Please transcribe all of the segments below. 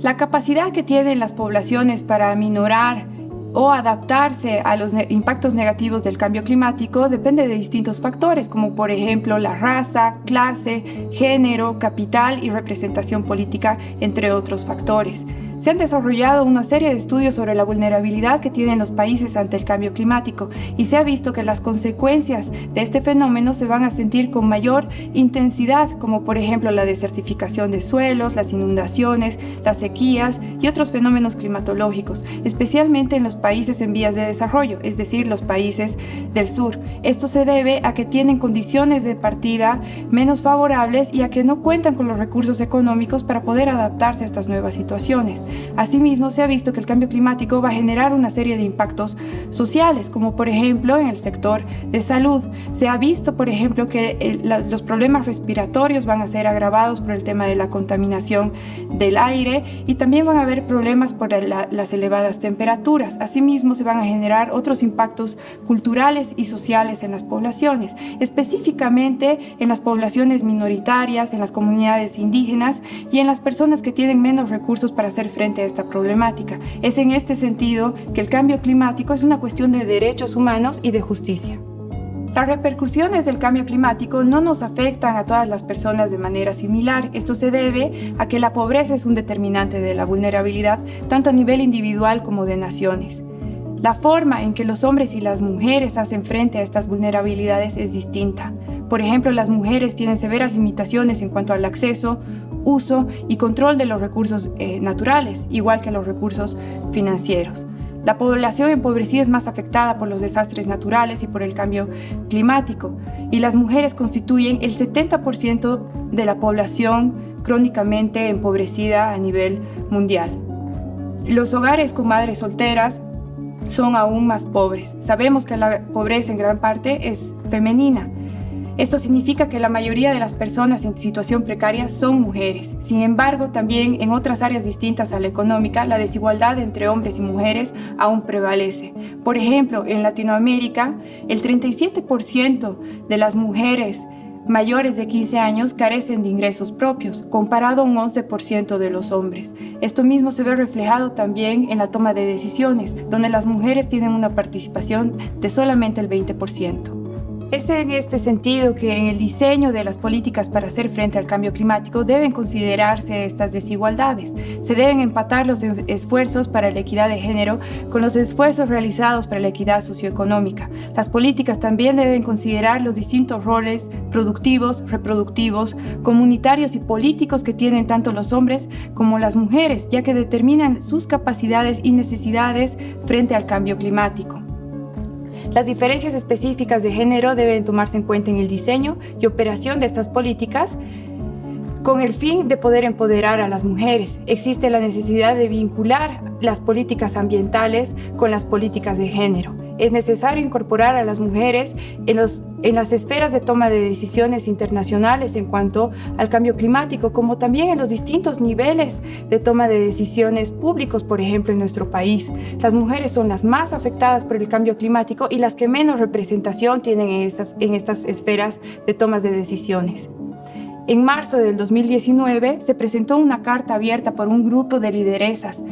La capacidad que tienen las poblaciones para aminorar o adaptarse a los impactos negativos del cambio climático depende de distintos factores, como por ejemplo la raza, clase, género, capital y representación política, entre otros factores. Se han desarrollado una serie de estudios sobre la vulnerabilidad que tienen los países ante el cambio climático y se ha visto que las consecuencias de este fenómeno se van a sentir con mayor intensidad, como por ejemplo la desertificación de suelos, las inundaciones, las sequías y otros fenómenos climatológicos, especialmente en los países en vías de desarrollo, es decir, los países del sur. Esto se debe a que tienen condiciones de partida menos favorables y a que no cuentan con los recursos económicos para poder adaptarse a estas nuevas situaciones. Asimismo, se ha visto que el cambio climático va a generar una serie de impactos sociales, como por ejemplo en el sector de salud. Se ha visto, por ejemplo, que los problemas respiratorios van a ser agravados por el tema de la contaminación del aire y también van a haber problemas por las elevadas temperaturas. Asimismo, se van a generar otros impactos culturales y sociales en las poblaciones, específicamente en las poblaciones minoritarias, en las comunidades indígenas y en las personas que tienen menos recursos para hacer frente a esta problemática. Es en este sentido que el cambio climático es una cuestión de derechos humanos y de justicia. Las repercusiones del cambio climático no nos afectan a todas las personas de manera similar. Esto se debe a que la pobreza es un determinante de la vulnerabilidad, tanto a nivel individual como de naciones. La forma en que los hombres y las mujeres hacen frente a estas vulnerabilidades es distinta. Por ejemplo, las mujeres tienen severas limitaciones en cuanto al acceso, uso y control de los recursos naturales, igual que los recursos financieros. La población empobrecida es más afectada por los desastres naturales y por el cambio climático, y las mujeres constituyen el 70% de la población crónicamente empobrecida a nivel mundial. Los hogares con madres solteras son aún más pobres. Sabemos que la pobreza en gran parte es femenina. Esto significa que la mayoría de las personas en situación precaria son mujeres. Sin embargo, también en otras áreas distintas a la económica, la desigualdad entre hombres y mujeres aún prevalece. Por ejemplo, en Latinoamérica, el 37% de las mujeres mayores de 15 años carecen de ingresos propios, comparado a un 11% de los hombres. Esto mismo se ve reflejado también en la toma de decisiones, donde las mujeres tienen una participación de solamente el 20%. Es en este sentido que en el diseño de las políticas para hacer frente al cambio climático deben considerarse estas desigualdades. Se deben empatar los esfuerzos para la equidad de género con los esfuerzos realizados para la equidad socioeconómica. Las políticas también deben considerar los distintos roles productivos, reproductivos, comunitarios y políticos que tienen tanto los hombres como las mujeres, ya que determinan sus capacidades y necesidades frente al cambio climático. Las diferencias específicas de género deben tomarse en cuenta en el diseño y operación de estas políticas con el fin de poder empoderar a las mujeres. Existe la necesidad de vincular las políticas ambientales con las políticas de género. Es necesario incorporar a las mujeres en las esferas de toma de decisiones internacionales en cuanto al cambio climático, como también en los distintos niveles de toma de decisiones públicos, por ejemplo, en nuestro país. Las mujeres son las más afectadas por el cambio climático y las que menos representación tienen en estas esferas de tomas de decisiones. En marzo del 2019 se presentó una carta abierta por un grupo de lideresas,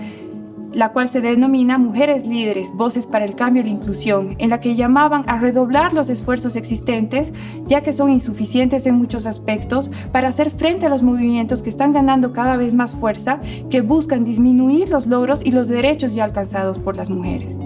la cual se denomina Mujeres Líderes, Voces para el Cambio y la Inclusión, en la que llamaban a redoblar los esfuerzos existentes, ya que son insuficientes en muchos aspectos, para hacer frente a los movimientos que están ganando cada vez más fuerza, que buscan disminuir los logros y los derechos ya alcanzados por las mujeres.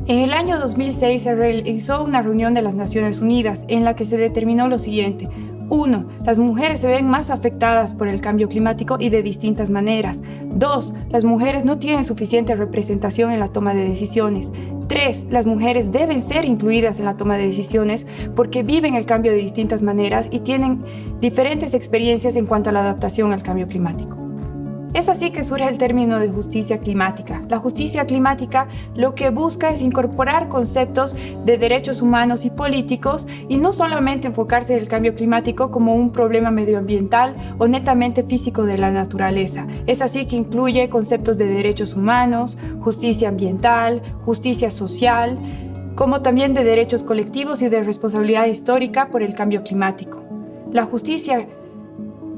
En el año 2006 se realizó una reunión de las Naciones Unidas en la que se determinó lo siguiente. 1. Las mujeres se ven más afectadas por el cambio climático y de distintas maneras. 2. Las mujeres no tienen suficiente representación en la toma de decisiones. 3. Las mujeres deben ser incluidas en la toma de decisiones porque viven el cambio de distintas maneras y tienen diferentes experiencias en cuanto a la adaptación al cambio climático. Es así que surge el término de justicia climática. La justicia climática lo que busca es incorporar conceptos de derechos humanos y políticos y no solamente enfocarse en el cambio climático como un problema medioambiental o netamente físico de la naturaleza. Es así que incluye conceptos de derechos humanos, justicia ambiental, justicia social, como también de derechos colectivos y de responsabilidad histórica por el cambio climático. La justicia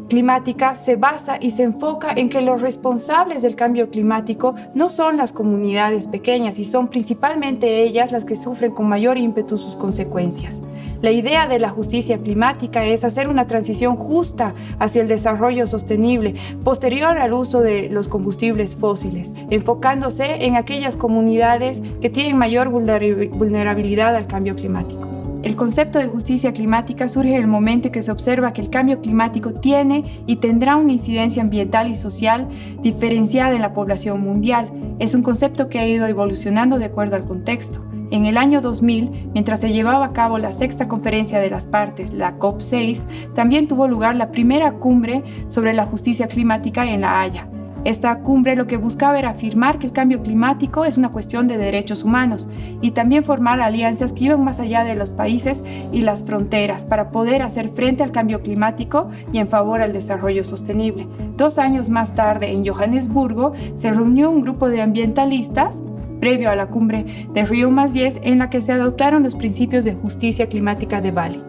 climática se basa y se enfoca en que los responsables del cambio climático no son las comunidades pequeñas y son principalmente ellas las que sufren con mayor ímpetu sus consecuencias. La idea de la justicia climática es hacer una transición justa hacia el desarrollo sostenible, posterior al uso de los combustibles fósiles, enfocándose en aquellas comunidades que tienen mayor vulnerabilidad al cambio climático. El concepto de justicia climática surge en el momento en que se observa que el cambio climático tiene y tendrá una incidencia ambiental y social diferenciada en la población mundial. Es un concepto que ha ido evolucionando de acuerdo al contexto. En el año 2000, mientras se llevaba a cabo la sexta conferencia de las partes, la COP6, también tuvo lugar la primera cumbre sobre la justicia climática en La Haya. Esta cumbre lo que buscaba era afirmar que el cambio climático es una cuestión de derechos humanos y también formar alianzas que iban más allá de los países y las fronteras para poder hacer frente al cambio climático y en favor al desarrollo sostenible. 2 años más tarde, en Johannesburgo, se reunió un grupo de ambientalistas previo a la cumbre de Río+10 en la que se adoptaron los principios de justicia climática de Bali.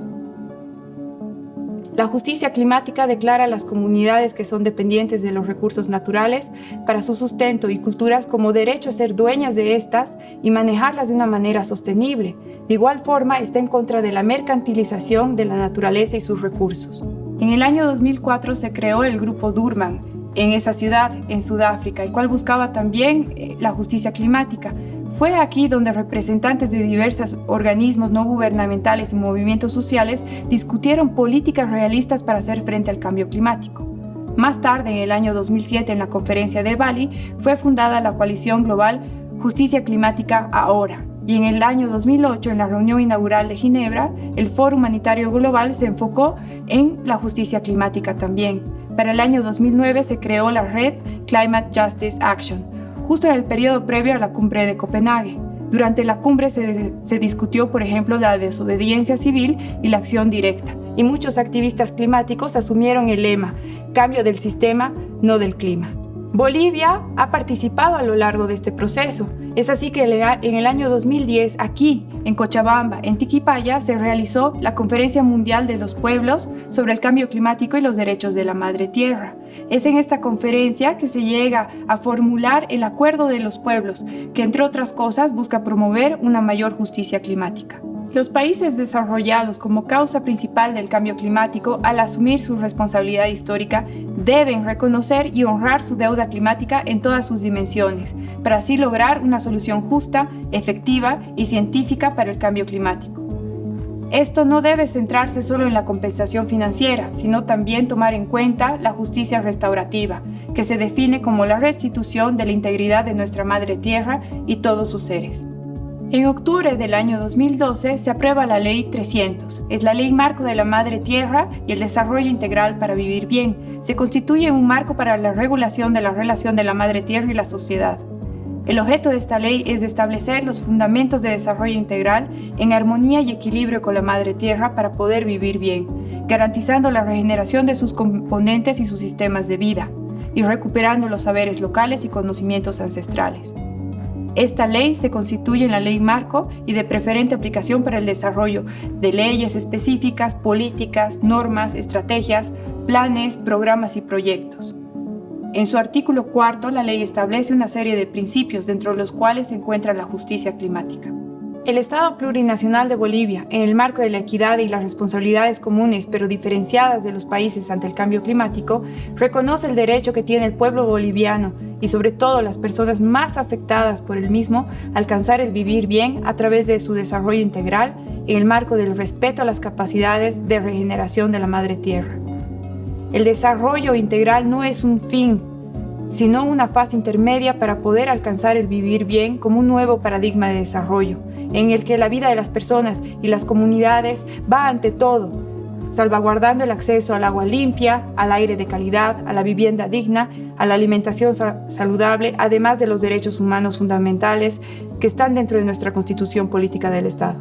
La justicia climática declara a las comunidades que son dependientes de los recursos naturales para su sustento y culturas como derecho a ser dueñas de estas y manejarlas de una manera sostenible. De igual forma, está en contra de la mercantilización de la naturaleza y sus recursos. En el año 2004 se creó el Grupo Durban en esa ciudad, en Sudáfrica, el cual buscaba también la justicia climática. Fue aquí donde representantes de diversos organismos no gubernamentales y movimientos sociales discutieron políticas realistas para hacer frente al cambio climático. Más tarde, en el año 2007, en la conferencia de Bali, fue fundada la coalición global Justicia Climática Ahora. Y en el año 2008, en la reunión inaugural de Ginebra, el Foro Humanitario Global se enfocó en la justicia climática también. Para el año 2009 se creó la red Climate Justice Action, justo en el periodo previo a la cumbre de Copenhague. Durante la cumbre se discutió, por ejemplo, la desobediencia civil y la acción directa, y muchos activistas climáticos asumieron el lema «Cambio del sistema, no del clima». Bolivia ha participado a lo largo de este proceso. Es así que en el año 2010, aquí, en Cochabamba, en Tiquipaya, se realizó la Conferencia Mundial de los Pueblos sobre el Cambio Climático y los Derechos de la Madre Tierra. Es en esta conferencia que se llega a formular el Acuerdo de los Pueblos, que entre otras cosas busca promover una mayor justicia climática. Los países desarrollados como causa principal del cambio climático, al asumir su responsabilidad histórica, deben reconocer y honrar su deuda climática en todas sus dimensiones, para así lograr una solución justa, efectiva y científica para el cambio climático. Esto no debe centrarse solo en la compensación financiera, sino también tomar en cuenta la justicia restaurativa, que se define como la restitución de la integridad de nuestra Madre Tierra y todos sus seres. En octubre del año 2012 se aprueba la Ley 300. Es la ley marco de la Madre Tierra y el desarrollo integral para vivir bien. Se constituye un marco para la regulación de la relación de la Madre Tierra y la sociedad. El objeto de esta ley es de establecer los fundamentos de desarrollo integral en armonía y equilibrio con la Madre Tierra para poder vivir bien, garantizando la regeneración de sus componentes y sus sistemas de vida, y recuperando los saberes locales y conocimientos ancestrales. Esta ley se constituye en la ley marco y de preferente aplicación para el desarrollo de leyes específicas, políticas, normas, estrategias, planes, programas y proyectos. En su artículo 4, la ley establece una serie de principios dentro de los cuales se encuentra la justicia climática. El Estado Plurinacional de Bolivia, en el marco de la equidad y las responsabilidades comunes pero diferenciadas de los países ante el cambio climático, reconoce el derecho que tiene el pueblo boliviano y sobre todo las personas más afectadas por el mismo a alcanzar el vivir bien a través de su desarrollo integral en el marco del respeto a las capacidades de regeneración de la Madre Tierra. El desarrollo integral no es un fin, sino una fase intermedia para poder alcanzar el vivir bien como un nuevo paradigma de desarrollo, en el que la vida de las personas y las comunidades va ante todo, salvaguardando el acceso al agua limpia, al aire de calidad, a la vivienda digna, a la alimentación saludable, además de los derechos humanos fundamentales que están dentro de nuestra Constitución Política del Estado.